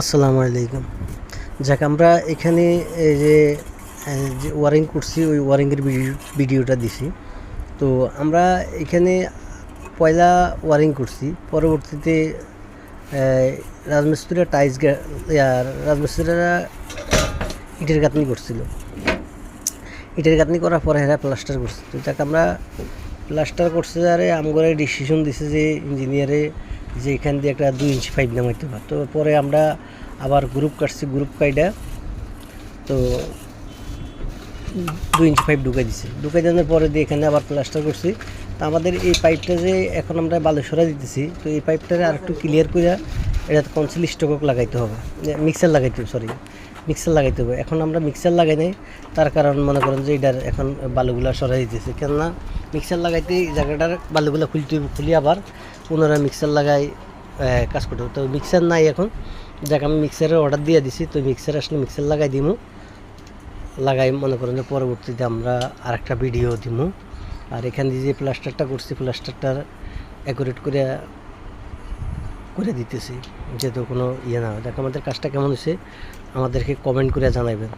আসসালামু আলাইকুম। যাক আমরা এখানে এই যে ওয়ারিং করছি ওই ওয়ারিংয়ের ভিডিওটা দিছি। তো আমরা এখানে পয়লা ওয়ারিং করছি, পরবর্তীতে রাজমিস্ত্রিরা রাজমিস্ত্রিরা ইটের গাঁথনি করছিল। ইটের গাঁথনি করার পরে এরা প্লাস্টার করছে। তো যাক আমরা প্লাস্টার করছে আরে আমগরে ডিসিশন দিছে যে ইঞ্জিনিয়ারে যে এখান দিয়ে একটা 2 ইঞ্চি পাইপ নামাইতে হবে। তো পরে আমরা আবার গ্রুপ কাটছি, গ্রুপ কাইডা তো 2 ইঞ্চি পাইপ ঢুকাই দিছি। ঢুকাই দেওয়ার পরে দিয়ে এখানে আবার প্লাস্টার করছি। তো আমাদের এই পাইপটা যে এখন আমরা বালুসরা দিতেছি, তো এই পাইপটারে আর একটু ক্লিয়ার করে এটা কনসিল স্টক লাগাইতে হবে, মিক্সার লাগাইতে হবে, মিক্সার লাগাইতে হবে। এখন আমরা মিক্সার লাগাই নাই, তার কারণ মনে করেন যে এটার এখন বালুগুলা সরাই দিতেছে। কেননা মিক্সার লাগাইতে এই জায়গাটার বালুগুলা খুলি আবার পুনরায় মিক্সার লাগাই কাজ করতে হবে। তো মিক্সার নাই এখন, যাক আমি মিক্সারের অর্ডার দিয়ে দিছি। তো মিক্সার আসলে মিক্সার লাগাই দিমু, লাগাই মনে করেন যে পরবর্তীতে আমরা আরেকটা ভিডিও দিমু। আর এখান দিয়ে যে প্লাস্টারটা করছি, প্লাস্টারটার অ্যাকুরেট করে দিতেছি, যেহেতু কোনো ইয়ে না হয়। দেখ আমাদের কাজটা কেমন হয়েছে আমাদেরকে কমেন্ট করে জানাবেন।